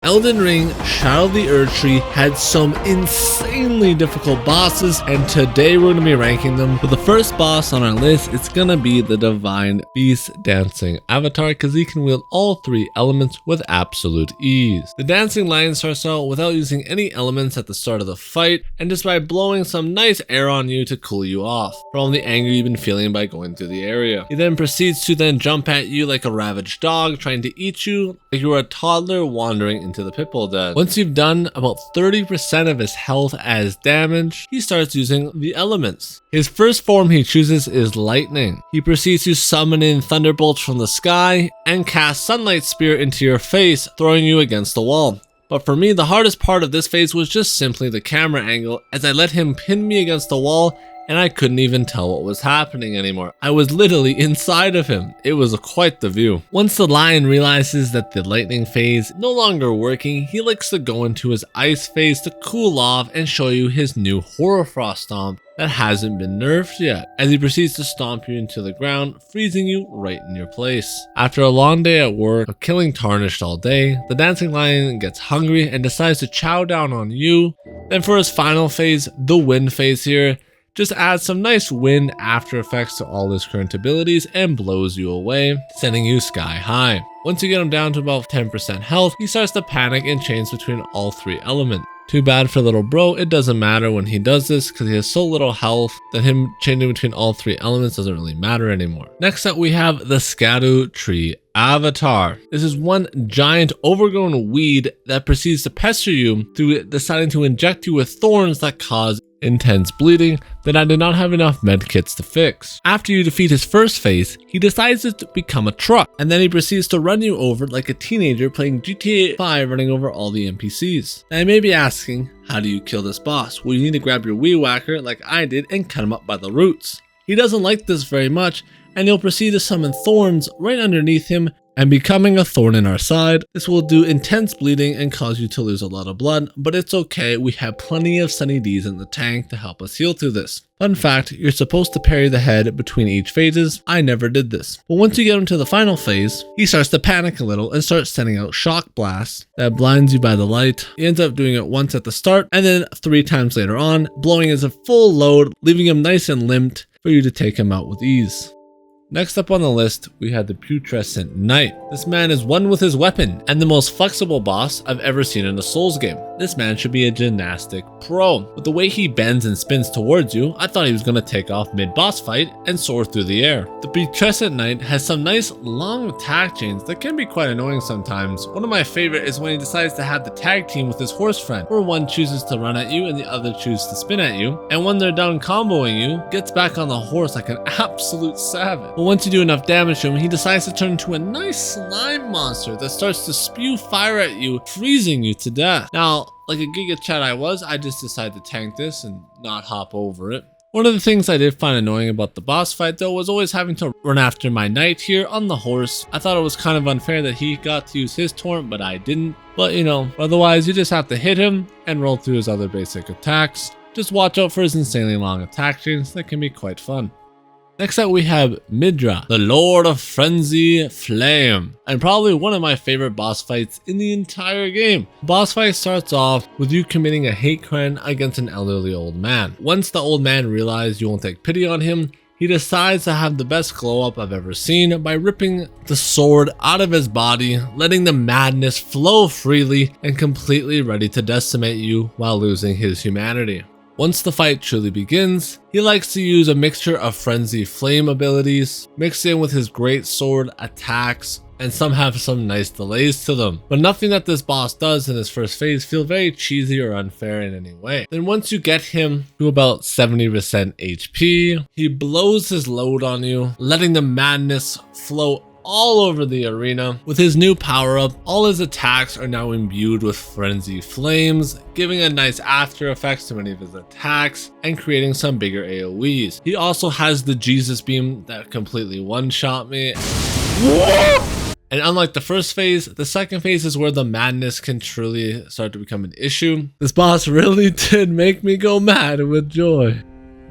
Elden Ring Shadow the Erdtree had some insanely difficult bosses, and today we're going to be ranking them. For the first boss on our list, it's going to be the Divine Beast Dancing Avatar, because he can wield all three elements with absolute ease. The Dancing Lion starts out without using any elements at the start of the fight, and just by blowing some nice air on you to cool you off from all the anger you've been feeling by going through the area. He then proceeds to jump at you like a ravaged dog, trying to eat you like you were a toddler wandering into the pitbull den. Once you've done about 30% of his health as damage, he starts using the elements. His first form he chooses is lightning. He proceeds to summon in thunderbolts from the sky and cast sunlight spear into your face, throwing you against the wall. But for me, the hardest part of this phase was just simply the camera angle, as I let him pin me against the wall and I couldn't even tell what was happening anymore. I was literally inside of him. It was quite the view. Once the lion realizes that the lightning phase no longer working, he likes to go into his ice phase to cool off and show you his new Horror Frost Stomp that hasn't been nerfed yet, as he proceeds to stomp you into the ground, freezing you right in your place. After a long day at work of killing Tarnished all day, the dancing lion gets hungry and decides to chow down on you. Then for his final phase, the wind phase here, just adds some nice wind after effects to all his current abilities and blows you away, sending you sky high. Once you get him down to about 10% health, he starts to panic and change between all three elements. Too bad for little bro, it doesn't matter when he does this because he has so little health that him changing between all three elements doesn't really matter anymore. Next up we have the Erdtree Avatar. This is one giant overgrown weed that proceeds to pester you through deciding to inject you with thorns that cause intense bleeding that I did not have enough medkits to fix. After you defeat his first phase, he decides to become a truck, and then he proceeds to run you over like a teenager playing GTA 5 running over all the NPCs. Now you may be asking, how do you kill this boss? Well, you need to grab your weed whacker like I did and cut him up by the roots. He doesn't like this very much, and he'll proceed to summon thorns right underneath him and becoming a thorn in our side. This will do intense bleeding and cause you to lose a lot of blood, but it's okay, we have plenty of Sunny D's in the tank to help us heal through this. Fun fact, you're supposed to parry the head between each phases. I never did this. But once you get him to the final phase, he starts to panic a little and starts sending out shock blasts that blinds you by the light. He ends up doing it once at the start and then 3 times later on, blowing as a full load, leaving him nice and limped for you to take him out with ease. Next up on the list, we had the Putrescent Knight. This man is one with his weapon and the most flexible boss I've ever seen in a Souls game. This man should be a gymnastic pro. With the way he bends and spins towards you, I thought he was going to take off mid-boss fight and soar through the air. The Putrescent Knight has some nice long attack chains that can be quite annoying sometimes. One of my favorite is when he decides to have the tag team with his horse friend, where one chooses to run at you and the other chooses to spin at you, and when they're done comboing you, gets back on the horse like an absolute savage. But once you do enough damage to him, he decides to turn into a nice slime monster that starts to spew fire at you, freezing you to death. Now, like a Giga Chat I just decided to tank this and not hop over it. One of the things I did find annoying about the boss fight though was always having to run after my knight here on the horse. I thought it was kind of unfair that he got to use his taunt but I didn't. But you know, otherwise you just have to hit him and roll through his other basic attacks. Just watch out for his insanely long attack chains that can be quite fun. Next up we have Midra, the Lord of Frenzy Flame, and probably one of my favorite boss fights in the entire game. The boss fight starts off with you committing a hate crime against an elderly old man. Once the old man realizes you won't take pity on him, he decides to have the best glow up I've ever seen by ripping the sword out of his body, letting the madness flow freely and completely ready to decimate you while losing his humanity. Once the fight truly begins, he likes to use a mixture of Frenzy Flame abilities, mixed in with his great sword attacks, and some have some nice delays to them. But nothing that this boss does in his first phase feel very cheesy or unfair in any way. Then once you get him to about 70% HP, he blows his load on you, letting the madness flow all over the arena. With his new power-up, all his attacks are now imbued with frenzy flames, giving a nice after effects to many of his attacks and creating some bigger AoEs. He also has the Jesus beam that completely one-shot me. And unlike the first phase, the second phase is where the madness can truly start to become an issue. This boss really did make me go mad with joy.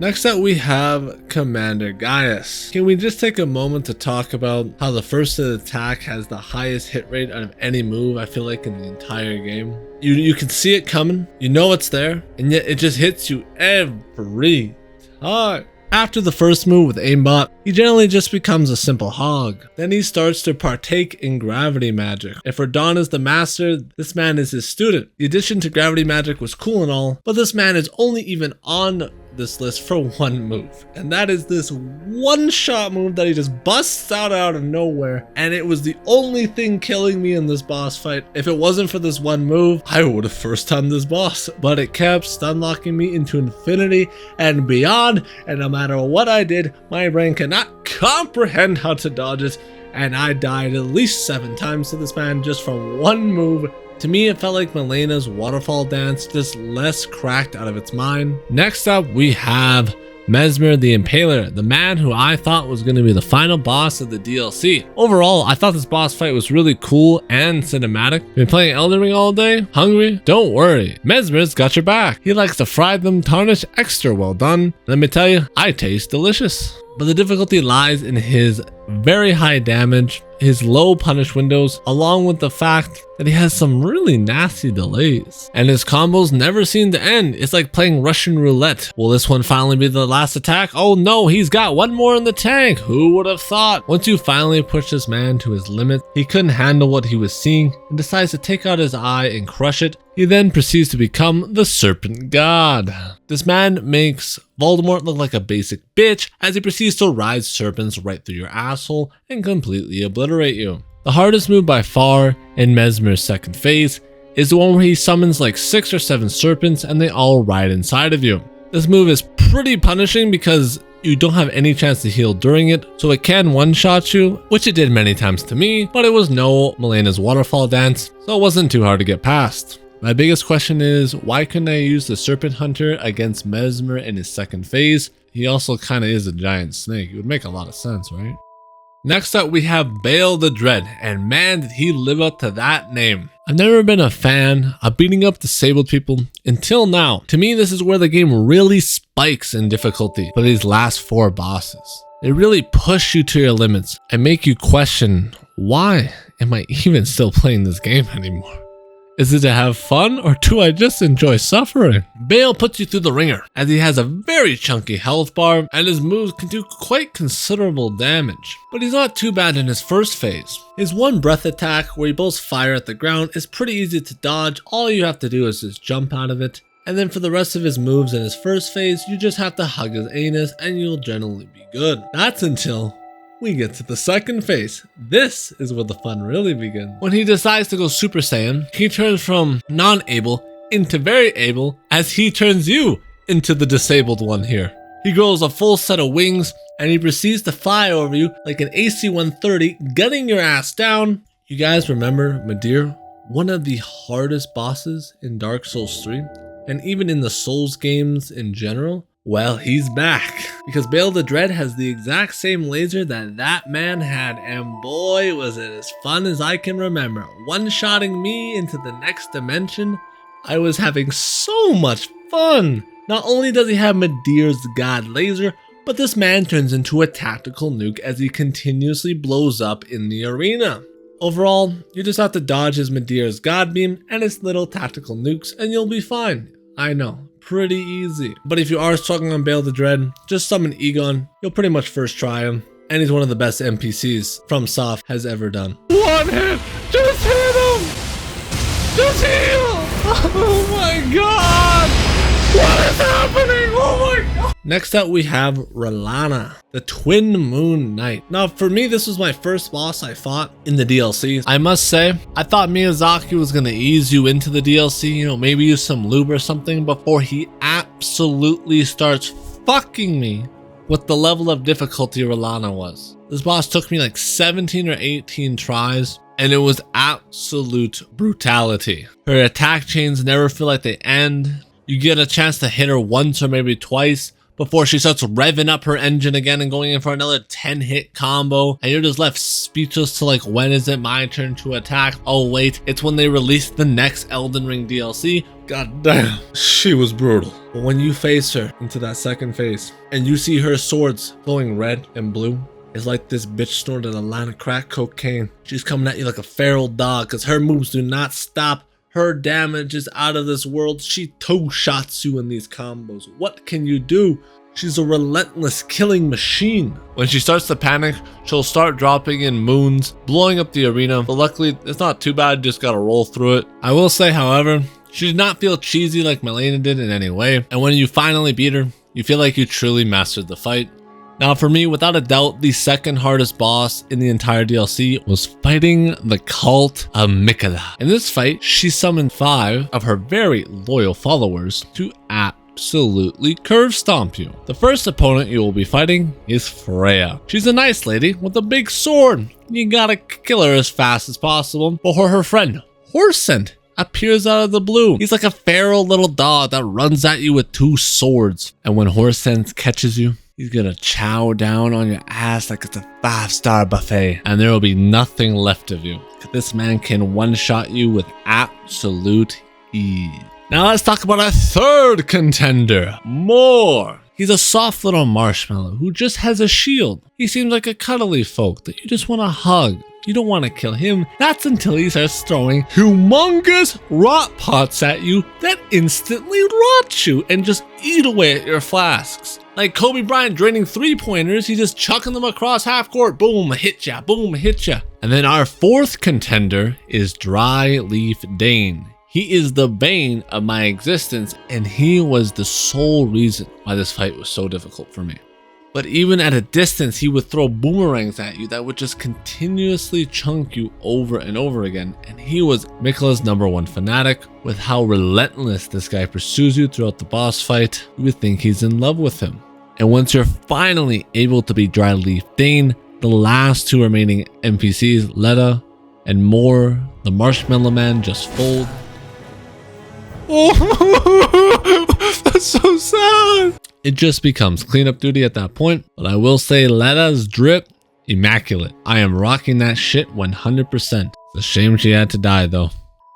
Next up we have Commander Gaius. Can we just take a moment to talk about how the first attack has the highest hit rate out of any move I feel like in the entire game? You can see it coming, you know it's there, and yet it just hits you every time. After the first move with aimbot, he generally just becomes a simple hog. Then he starts to partake in gravity magic. If Radon is the master, this man is his student. The addition to gravity magic was cool and all, but this man is only even on this list for one move, and that is this one-shot move that he just busts out of nowhere, and it was the only thing killing me in this boss fight. If it wasn't for this one move, I would have first-timed this boss, but it kept stun-locking me into infinity and beyond, and no matter what I did, my brain cannot comprehend how to dodge it, and I died at least 7 times to this man just from one move. To me, it felt like Milena's waterfall dance, just less cracked out of its mind. Next up, we have Mesmer the Impaler, the man who I thought was going to be the final boss of the DLC. Overall, I thought this boss fight was really cool and cinematic. Been playing Elden Ring all day? Hungry? Don't worry, Mesmer's got your back. He likes to fry them tarnished extra well done. Let me tell you, I taste delicious. But the difficulty lies in his very high damage, his low punish windows, along with the fact that he has some really nasty delays. And his combos never seem to end. It's like playing Russian roulette. Will this one finally be the last attack? Oh no, he's got one more in the tank. Who would have thought? Once you finally push this man to his limit, he couldn't handle what he was seeing and decides to take out his eye and crush it. He then proceeds to become the Serpent God. This man makes Voldemort look like a basic bitch as he proceeds to ride serpents right through your asshole and completely obliterate you. The hardest move by far in Mesmer's second phase is the one where he summons like 6 or 7 serpents and they all ride inside of you. This move is pretty punishing because you don't have any chance to heal during it, so it can one-shot you, which it did many times to me, but it was no Milena's waterfall dance, so it wasn't too hard to get past. My biggest question is, why couldn't I use the Serpent Hunter against Mesmer in his second phase? He also kind of is a giant snake. It would make a lot of sense, right? Next up, we have Bale the Dread, and man, did he live up to that name. I've never been a fan of beating up disabled people until now. To me, this is where the game really spikes in difficulty for these last 4 bosses. They really push you to your limits and make you question, why am I even still playing this game anymore? Is it to have fun, or do I just enjoy suffering? Bale puts you through the ringer, as he has a very chunky health bar, and his moves can do quite considerable damage. But he's not too bad in his first phase. His one breath attack, where he blows fire at the ground, is pretty easy to dodge. All you have to do is just jump out of it. And then for the rest of his moves in his first phase, you just have to hug his anus, and you'll generally be good. That's until we get to the second phase. This is where the fun really begins. When he decides to go Super Saiyan, he turns from non-able into very able as he turns you into the disabled one here. He grows a full set of wings and he proceeds to fly over you like an AC-130, gunning your ass down. You guys remember Midra? One of the hardest bosses in Dark Souls 3 and even in the Souls games in general. Well, he's back, because Bale the Dread has the exact same laser that man had, and boy was it as fun as I can remember. One-shotting me into the next dimension, I was having so much fun. Not only does he have Midra's god laser, but this man turns into a tactical nuke as he continuously blows up in the arena. Overall, you just have to dodge his Midra's god beam and his little tactical nukes and you'll be fine. I know. Pretty easy. But if you are struggling on Bale the Dread, just summon Egon. You'll pretty much first try him. And he's one of the best NPCs FromSoft has ever done. One hit! Just hit him! Just heal! Oh my god! What is happening? Oh my god! Next up we have Rana, the Twin Moon Knight. Now for me, this was my first boss I fought in the DLC. I must say, I thought Miyazaki was gonna ease you into the DLC, you know, maybe use some lube or something before he absolutely starts fucking me with the level of difficulty Rana was. This boss took me like 17 or 18 tries and it was absolute brutality. Her attack chains never feel like they end. You get a chance to hit her once or maybe twice, before she starts revving up her engine again and going in for another 10-hit combo, and you're just left speechless to like, when is it my turn to attack? Oh wait, it's when they release the next Elden Ring DLC. God damn, she was brutal. But when you face her into that second phase and you see her swords glowing red and blue, it's like this bitch snorted a line of crack cocaine. She's coming at you like a feral dog because her moves do not stop. Her damage is out of this world. She toe shots you in these combos. What can you do? She's a relentless killing machine. When she starts to panic, she'll start dropping in moons, blowing up the arena. But luckily, it's not too bad. Just gotta roll through it. I will say, however, she did not feel cheesy like Milena did in any way. And when you finally beat her, you feel like you truly mastered the fight. Now for me, without a doubt, the second hardest boss in the entire DLC was fighting the cult of Mika. In this fight, she summoned 5 of her very loyal followers to absolutely curve stomp you. The first opponent you will be fighting is Freya. She's a nice lady with a big sword. You gotta kill her as fast as possible before her friend, Horsent, appears out of the blue. He's like a feral little dog that runs at you with 2 swords. And when Horsent catches you, he's gonna chow down on your ass like it's a 5-star buffet, and there will be nothing left of you. This man can one-shot you with absolute ease. Now let's talk about our third contender, More. He's a soft little marshmallow who just has a shield. He seems like a cuddly folk that you just want to hug. You don't want to kill him. That's until he starts throwing humongous rot pots at you that instantly rot you and just eat away at your flasks. Like Kobe Bryant draining 3-pointers, he's just chucking them across half court. Boom, hit ya, boom, hit ya. And then our fourth contender is Dry Leaf Dane. He is the bane of my existence, and he was the sole reason why this fight was so difficult for me. But even at a distance, he would throw boomerangs at you that would just continuously chunk you over and over again. And he was Mikola's #1 fanatic. With how relentless this guy pursues you throughout the boss fight, you would think he's in love with him. And once you're finally able to beat Dry Leaf Dane, the last 2 remaining NPCs, Letta and More, the Marshmallow Man, just fold. Oh, that's so sad. It just becomes cleanup duty at that point. But I will say Letta's drip, immaculate. I am rocking that shit 100%. It's a shame she had to die though.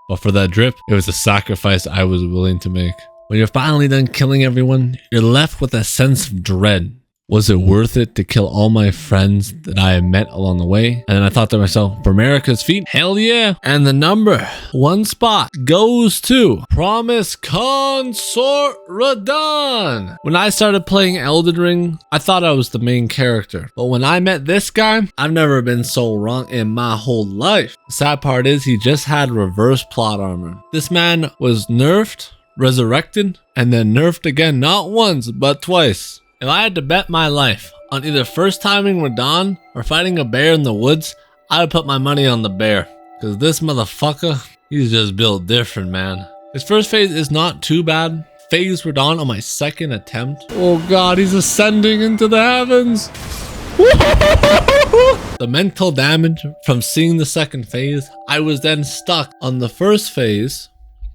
But for that drip, it was a sacrifice I was willing to make. When you're finally done killing everyone, you're left with a sense of dread. Was it worth it to kill all my friends that I had met along the way? And then I thought to myself, for America's feet, hell yeah. And the #1 spot goes to Promise Consort Radon. When I started playing Elden Ring, I thought I was the main character. But when I met this guy, I've never been so wrong in my whole life. The sad part is he just had reverse plot armor. This man was nerfed, resurrected, and then nerfed again, not once, but twice. If I had to bet my life on either first timing Radon or fighting a bear in the woods, I would put my money on the bear. Cause this motherfucker, he's just built different, man. His first phase is not too bad. Phase Radon on my second attempt. Oh god, he's ascending into the heavens. The mental damage from seeing the second phase, I was then stuck on the first phase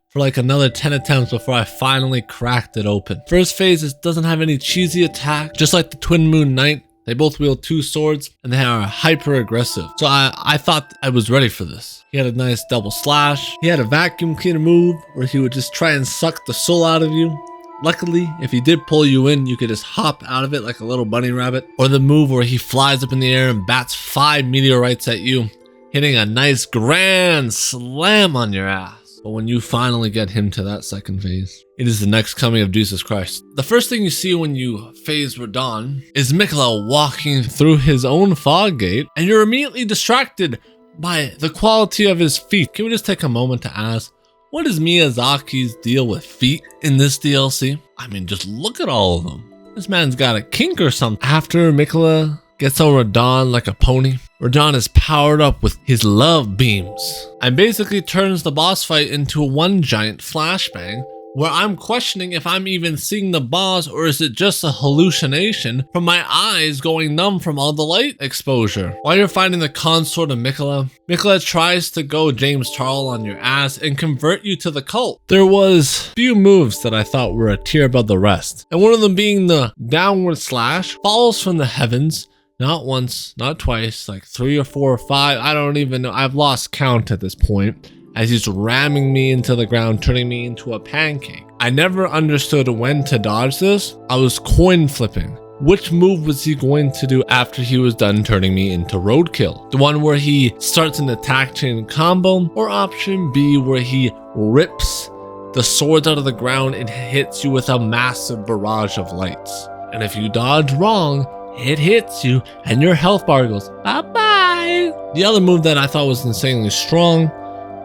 for like another 10 attempts before I finally cracked it open. First phase doesn't have any cheesy attack, just like the Twin Moon Knight. They both wield 2 swords and they are hyper aggressive. So I thought I was ready for this. He had a nice double slash. He had a vacuum cleaner move where he would just try and suck the soul out of you. Luckily, if he did pull you in, you could just hop out of it like a little bunny rabbit. Or the move where he flies up in the air and bats 5 meteorites at you, hitting a nice grand slam on your ass. But when you finally get him to that second phase, it is the next coming of Jesus Christ. The first thing you see when you phase Radon is Mikola walking through his own fog gate, and you're immediately distracted by the quality of his feet. Can we just take a moment to ask, what is Miyazaki's deal with feet in this DLC? I mean, just look at all of them. This man's got a kink or something. After Mikola gets on Radon like a pony, Radon is powered up with his love beams and basically turns the boss fight into one giant flashbang where I'm questioning if I'm even seeing the boss or is it just a hallucination from my eyes going numb from all the light exposure. While you're fighting the consort of Mika, Mika tries to go James Charles on your ass and convert you to the cult. There was few moves that I thought were a tier above the rest, and one of them being the downward slash, falls from the heavens. Not once, not twice, like 3 or 4 or 5, I don't even know, I've lost count at this point, as he's ramming me into the ground, turning me into a pancake. I never understood when to dodge this. I was coin flipping. Which move was he going to do after he was done turning me into roadkill? The one where he starts an attack chain combo, or option B where he rips the swords out of the ground and hits you with a massive barrage of lights. And if you dodge wrong, it hits you and your health bar goes bye-bye. The other move that I thought was insanely strong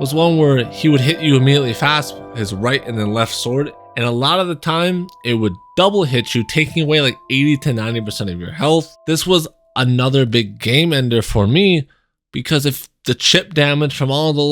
was one where he would hit you immediately fast, his right and then left sword, and a lot of the time it would double hit you, taking away like 80 to 90% of your health. This was another big game ender for me, because if the chip damage from all the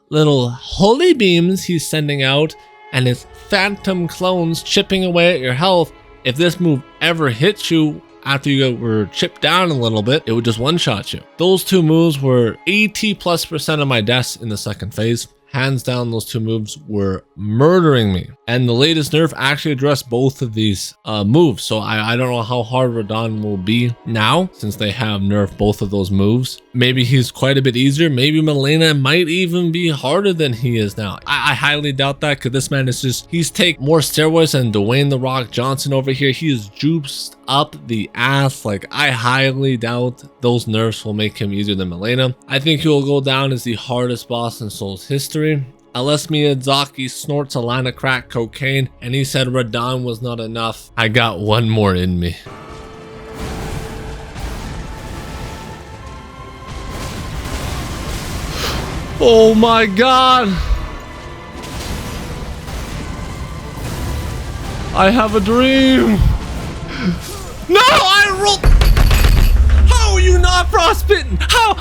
little holy beams he's sending out and his phantom clones chipping away at your health, if this move ever hits you after you were chipped down a little bit, it would just one-shot you. Those two moves were 80+% of my deaths in the second phase. Hands down, those two moves were murdering me. And the latest nerf actually addressed both of these moves. So I don't know how hard Radahn will be now, since they have nerfed both of those moves. Maybe he's quite a bit easier. Maybe Milena might even be harder than he is now. I highly doubt that, because this man is just, he's taken more steroids than Dwayne "The Rock" Johnson over here. He is juiced up the ass. Like, I highly doubt those nerfs will make him easier than Milena. I think he will go down as the hardest boss in Souls history. Unless Miyazaki snorts a line of crack cocaine and he said Radahn was not enough. I got one more in me. Oh my god! I have a dream! No! I rolled! How are you not frostbitten? How?